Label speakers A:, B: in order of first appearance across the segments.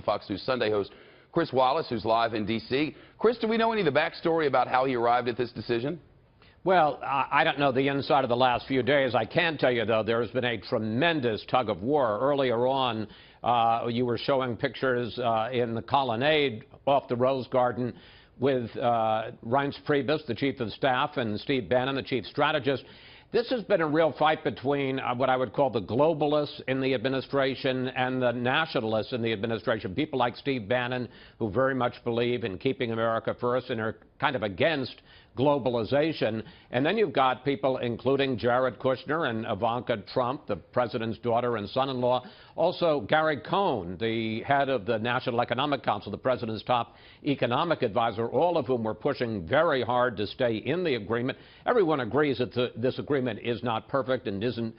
A: Fox News Sunday host Chris Wallace, who's live in D.C. Chris, do we know any of the backstory about how he arrived at this decision?
B: Well, I don't know the inside of the last few days. I can tell you, though, there has been a tremendous tug of war. Earlier on, you were showing pictures in the colonnade off the Rose Garden with Reince Priebus, the chief of staff, and Steve Bannon, the chief strategist. This has been a real fight between what I would call the globalists in the administration and the nationalists in the administration. People like Steve Bannon, who very much believe in keeping America first and are kind of against globalization. And then you've got people including Jared Kushner and Ivanka Trump, the president's daughter and son-in-law. Also, Gary Cohn, the head of the National Economic Council, the president's top economic advisor, all of whom were pushing very hard to stay in the agreement. Everyone agrees that this agreement is not perfect and isn't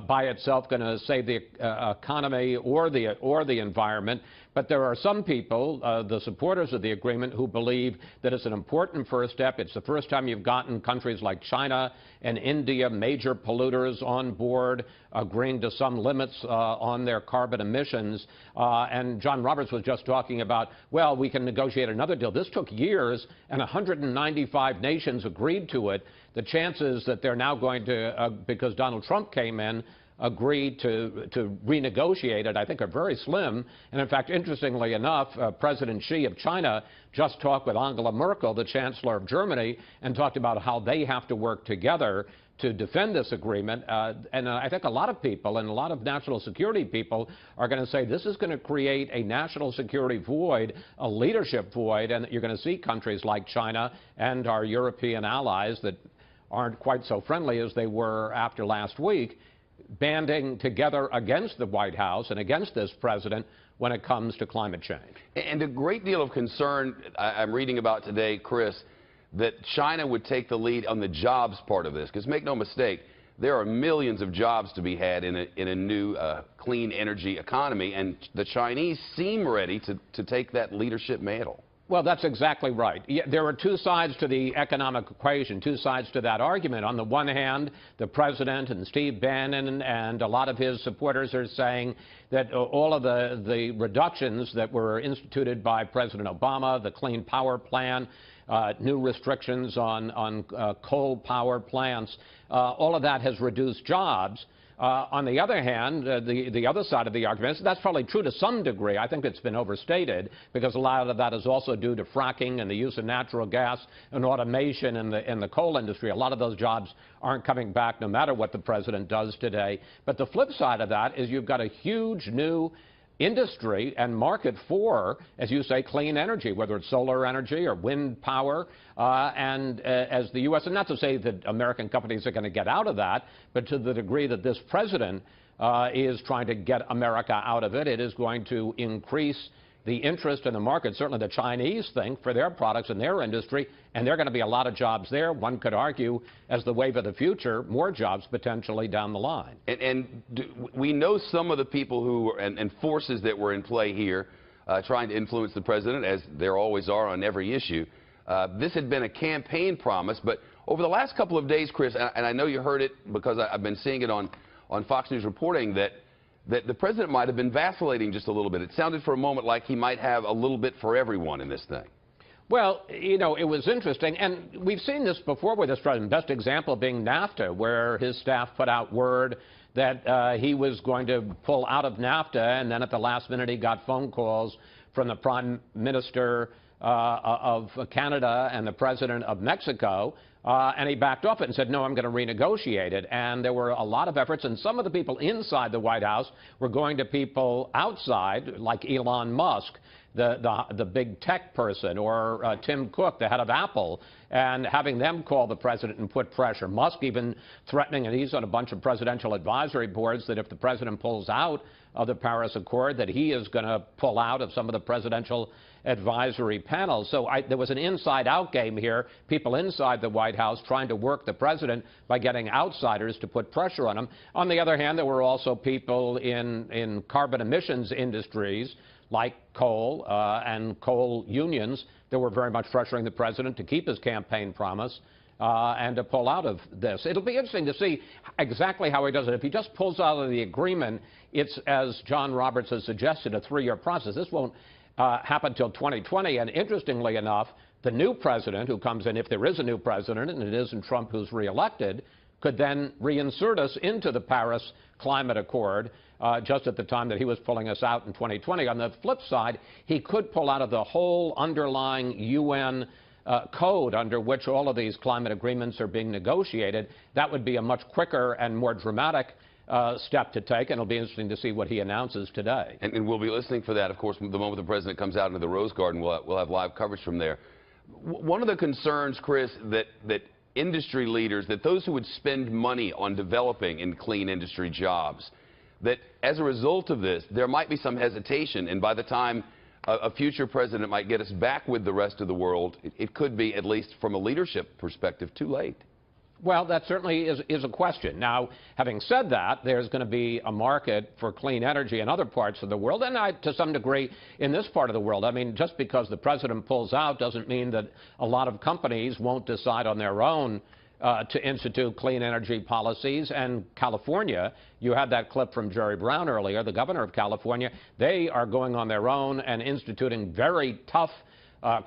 B: by itself going to save the economy or the environment. But there are some people, the supporters of the agreement, who believe that it's an important first step. It's the first time you've gotten countries like China and India, major polluters, on board, agreeing to some limits on their carbon emissions. And John Roberts was just talking about, well, we can negotiate another deal. This took years, and 195 nations agreed to it. The chances that they're now going to, because Donald Trump came in, agreed to renegotiate it, I think, are very slim. And in fact, interestingly enough, President Xi of China just talked with Angela Merkel, the Chancellor of Germany, and talked about how they have to work together to defend this agreement. And I think a lot of people and a lot of national security people are going to say this is going to create a national security void, a leadership void, and you're going to see countries like China and our European allies that aren't quite so friendly as they were after last week, banding together against the White House and against this president when it comes to climate change.
A: And a great deal of concern I'm reading about today, Chris, that China would take the lead on the jobs part of this. Because make no mistake, there are millions of jobs to be had in a new clean energy economy, and the Chinese seem ready to take that leadership mantle.
B: Well, that's exactly right. There are two sides to the economic equation, two sides to that argument. On the one hand, the president and Steve Bannon and a lot of his supporters are saying that all of the reductions that were instituted by President Obama, the Clean Power Plan, new restrictions on coal power plants, all of that has reduced jobs. On the other hand, the other side of the argument, that's probably true to some degree. I think it's been overstated because a lot of that is also due to fracking and the use of natural gas and automation in the coal industry. A lot of those jobs aren't coming back no matter what the president does today. But the flip side of that is you've got a huge new industry and market for, as you say, clean energy, whether it's solar energy or wind power, and as the U.S., and not to say that American companies are going to get out of that, but to the degree that this president is trying to get America out of it, it is going to increase the interest in the market. Certainly the Chinese think for their products and their industry, and there are going to be a lot of jobs there. One could argue, as the wave of the future, more jobs potentially down the line.
A: We know some of the people who and forces that were in play here trying to influence the president, as there always are on every issue. This had been a campaign promise, but over the last couple of days, Chris, and I know you heard it because I've been seeing it on Fox News reporting, that the president might have been vacillating just a little bit. It sounded for a moment like he might have a little bit for everyone in this thing.
B: Well, you know, it was interesting, and we've seen this before with this president. Best example being NAFTA, where his staff put out word that he was going to pull out of NAFTA, and then at the last minute he got phone calls from the Prime Minister of Canada and the President of Mexico, and he backed off it and said, no, I'm going to renegotiate it. And there were a lot of efforts, and some of the people inside the White House were going to people outside, like Elon Musk, the big tech person, or Tim Cook, the head of Apple, and having them call the president and put pressure. Musk even threatening, and he's on a bunch of presidential advisory boards, that if the president pulls out of the Paris Accord, that he is going to pull out of some of the presidential advisory panels. So there was an inside-out game here, people inside the White House trying to work the president by getting outsiders to put pressure on him. On the other hand, there were also people in carbon emissions industries like coal and coal unions that were very much pressuring the president to keep his campaign promise and to pull out of this. It'll be interesting to see exactly how he does it. If he just pulls out of the agreement, it's, as John Roberts has suggested, a 3-year process. This won't happen until 2020, and interestingly enough, the new president who comes in, if there is a new president, and it isn't Trump who's reelected, could then reinsert us into the Paris Climate Accord just at the time that he was pulling us out in 2020. On the flip side, he could pull out of the whole underlying UN code under which all of these climate agreements are being negotiated. That would be a much quicker and more dramatic step to take, and it'll be interesting to see what he announces today.
A: And we'll be listening for that, of course, the moment the president comes out into the Rose Garden. We'll have live coverage from there. One of the concerns, Chris, that industry leaders, that those who would spend money on developing in clean industry jobs, that as a result of this, there might be some hesitation, and by the time a future president might get us back with the rest of the world, it could be, at least from a leadership perspective, too late.
B: Well, that certainly is a question. Now, having said that, there's going to be a market for clean energy in other parts of the world, and to some degree in this part of the world. I mean, just because the president pulls out doesn't mean that a lot of companies won't decide on their own to institute clean energy policies. And California, you had that clip from Jerry Brown earlier, the governor of California, they are going on their own and instituting very tough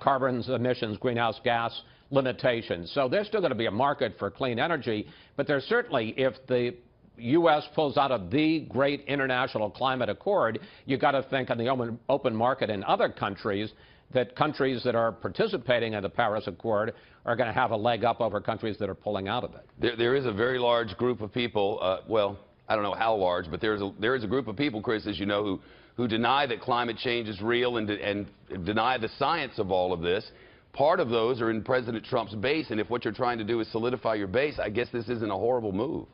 B: carbon emissions, greenhouse gas limitations. So there's still going to be a market for clean energy, but there's certainly, if the U.S. pulls out of the great international climate accord, you've got to think on the open market in other countries, that countries that are participating in the Paris Accord are going to have a leg up over countries that are pulling out of it.
A: There is a very large group of people, well, I don't know how large, but there is a group of people, Chris, as you know, who deny that climate change is real and deny the science of all of this. Part of those are in President Trump's base, and if what you're trying to do is solidify your base, I guess this isn't a horrible move.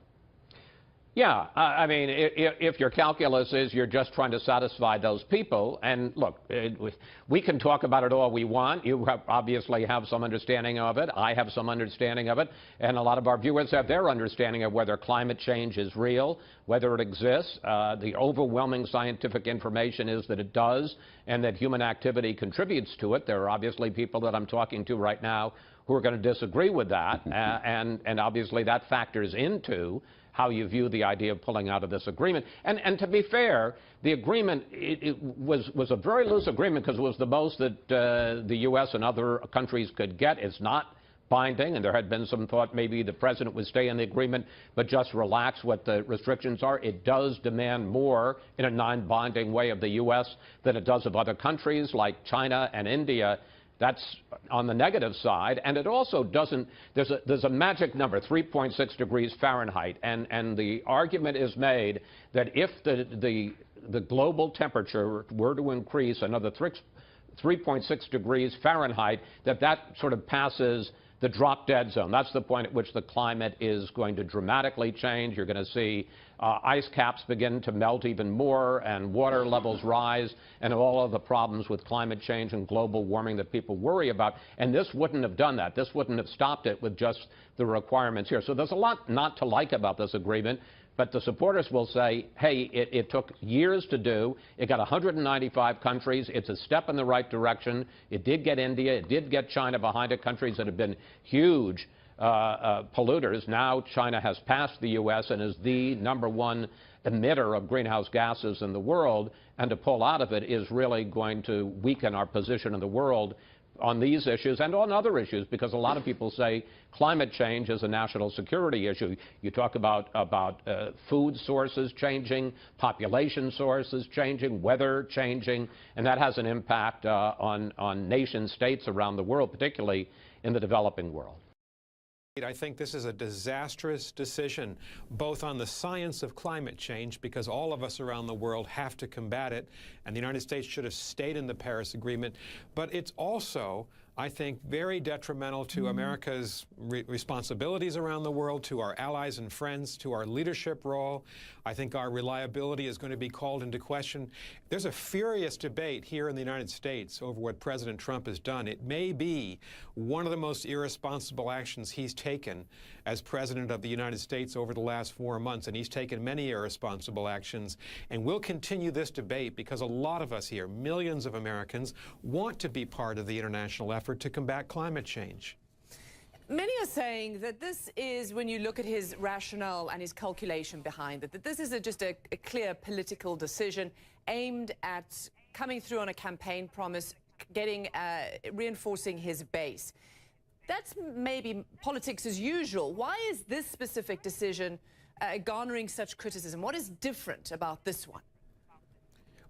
B: Yeah, I mean, if your calculus is you're just trying to satisfy those people, and look, we can talk about it all we want. You obviously have some understanding of it. I have some understanding of it. And a lot of our viewers have their understanding of whether climate change is real, whether it exists. The overwhelming scientific information is that it does, and that human activity contributes to it. There are obviously people that I'm talking to right now who are going to disagree with that, and obviously that factors into how you view the idea of pulling out of this agreement. And to be fair, the agreement it was a very loose agreement because it was the most that the U.S. and other countries could get. It's not binding, and there had been some thought maybe the president would stay in the agreement but just relax what the restrictions are. It does demand more in a non-binding way of the U.S. than it does of other countries like China and India. That's on the negative side, and it also doesn't, there's a magic number, 3.6 degrees Fahrenheit, and the argument is made that if the global temperature were to increase another 3.6 degrees Fahrenheit, that sort of passes the drop-dead zone. That's the point at which the climate is going to dramatically change. You're going to see ice caps begin to melt even more, and water levels rise, and all of the problems with climate change and global warming that people worry about. And this wouldn't have done that. This wouldn't have stopped it with just the requirements here. So there's a lot not to like about this agreement. But the supporters will say, hey, it took years to do. It got 195 countries. It's a step in the right direction. It did get India. It did get China behind it, countries that have been huge polluters. Now China has passed the U.S. and is the #1 emitter of greenhouse gases in the world. And to pull out of it is really going to weaken our position in the world on these issues and on other issues, because a lot of people say climate change is a national security issue. You talk about food sources changing, population sources changing, weather changing, and that has an impact on nation states around the world, particularly in the developing world.
C: I think this is a disastrous decision, both on the science of climate change, because all of us around the world have to combat it, and the United States should have stayed in the Paris Agreement. But it's also, I think, very detrimental to America's responsibilities around the world, to our allies and friends, to our leadership role. I think our reliability is going to be called into question. There's a furious debate here in the United States over what President Trump has done. It may be one of the most irresponsible actions he's taken as President of the United States over the last 4 months, and he's taken many irresponsible actions. And we'll continue this debate because a lot of us here, millions of Americans, want to be part of the international effort to combat climate change.
D: Many are saying that this is, when you look at his rationale and his calculation behind it, that this is just a clear political decision aimed at coming through on a campaign promise, reinforcing his base. That's maybe politics as usual. Why is this specific decision garnering such criticism? What is different about this one?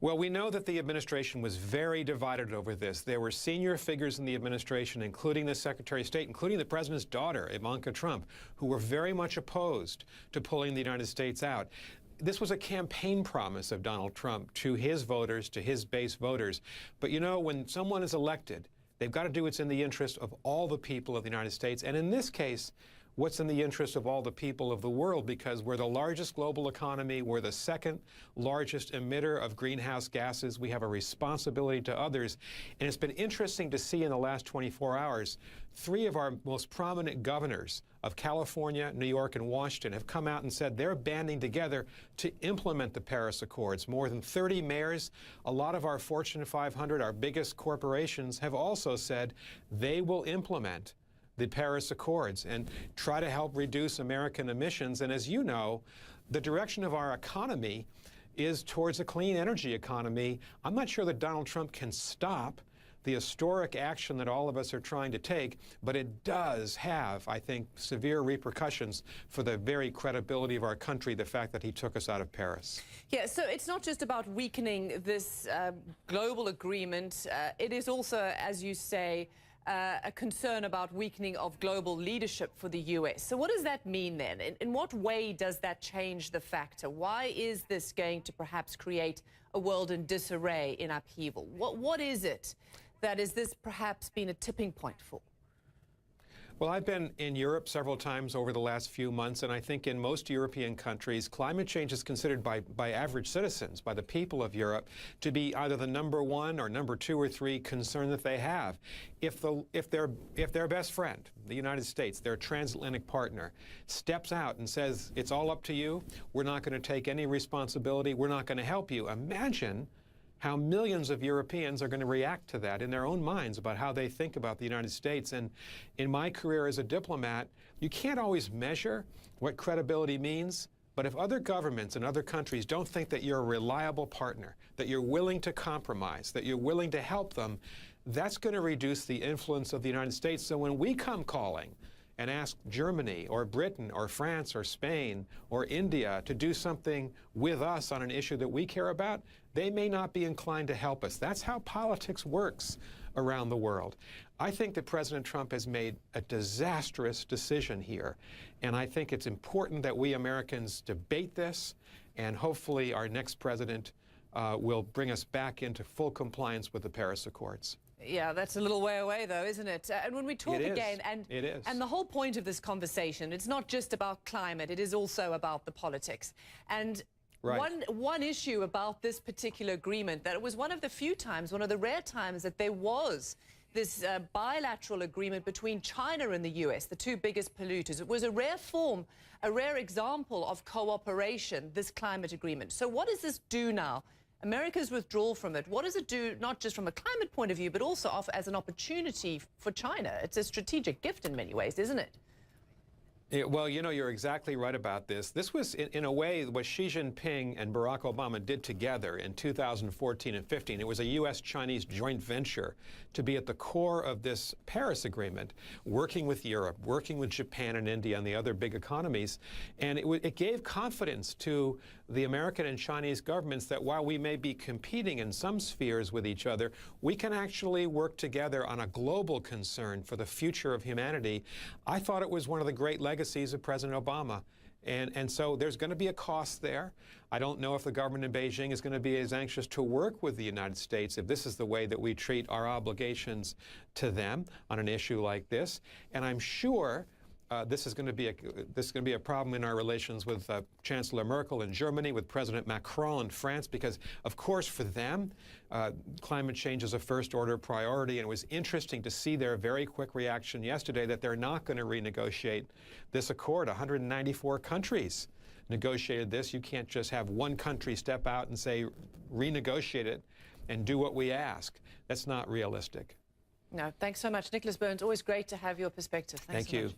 C: Well, we know that the administration was very divided over this. There were senior figures in the administration, including the Secretary of State, including the president's daughter, Ivanka Trump, who were very much opposed to pulling the United States out. This was a campaign promise of Donald Trump to his voters, to his base voters. But you know, when someone is elected, they've got to do what's in the interest of all the people of the United States. And in this case, what's in the interest of all the people of the world, because we're the largest global economy, we're the second largest emitter of greenhouse gases, we have a responsibility to others. And it's been interesting to see in the last 24 hours, 3 of our most prominent governors of California, New York, and Washington have come out and said they're banding together to implement the Paris Accords. More than 30 mayors, a lot of our Fortune 500, our biggest corporations, have also said they will implement the Paris Accords and try to help reduce American emissions. And as you know, the direction of our economy is towards a clean energy economy. I'm not sure that Donald Trump can stop the historic action that all of us are trying to take, but it does have, I think, severe repercussions for the very credibility of our country, the fact that he took us out of Paris.
D: Yeah, so it's not just about weakening this global agreement. It is also, as you say, a concern about weakening of global leadership for the U.S. So what does that mean then? In what way does that change the factor? Why is this going to perhaps create a world in disarray, in upheaval? What is it that is this perhaps been a tipping point for?
C: Well, I've been in Europe several times over the last few months, and I think in most European countries, climate change is considered by average citizens, by the people of Europe, to be either the #1 or #2 or 3 concern that they have. If their best friend, the United States, their transatlantic partner, steps out and says, it's all up to you, we're not going to take any responsibility, we're not going to help you, imagine how millions of Europeans are going to react to that in their own minds about how they think about the United States. And in my career as a diplomat, you can't always measure what credibility means, but if other governments and other countries don't think that you're a reliable partner, that you're willing to compromise, that you're willing to help them, that's going to reduce the influence of the United States. So when we come calling and ask Germany or Britain or France or Spain or India to do something with us on an issue that we care about, they may not be inclined to help us. That's how politics works around the world. I think that President Trump has made a disastrous decision here, and I think it's important that we Americans debate this, and hopefully our next president will bring us back into full compliance with the Paris Accords.
D: Yeah, that's a little way away, though, isn't it? And when we talk again, and the whole point of this conversation, it's not just about climate, it is also about the politics. And one issue about this particular agreement, that it was one of the few times, one of the rare times that there was this bilateral agreement between China and the U.S., the 2 biggest polluters. It was a rare form, a rare example of cooperation, this climate agreement. So what does this do now? America's withdrawal from it, what does it do, not just from a climate point of view, but also as an opportunity for China? It's a strategic gift in many ways, isn't it?
C: Yeah, well, you know, you're exactly right about this. This was, in a way, what Xi Jinping and Barack Obama did together in 2014 and 15. It was a U.S.-Chinese joint venture to be at the core of this Paris Agreement, working with Europe, working with Japan and India and the other big economies. And it gave confidence to the American and Chinese governments that while we may be competing in some spheres with each other, we can actually work together on a global concern for the future of humanity. I thought it was one of the great legacies of President Obama. And so there's going to be a cost there. I don't know if the government in Beijing is going to be as anxious to work with the United States if this is the way that we treat our obligations to them on an issue like this. And I'm sure this is going to be a problem in our relations with Chancellor Merkel in Germany, with President Macron in France, because, of course, for them, climate change is a first-order priority. And it was interesting to see their very quick reaction yesterday that they're not going to renegotiate this accord. 194 countries negotiated this. You can't just have one country step out and say, renegotiate it and do what we ask. That's not realistic.
D: No, thanks so much. Nicholas Burns, always great to have your perspective. Thanks
C: Thank
D: so
C: you.
D: Much.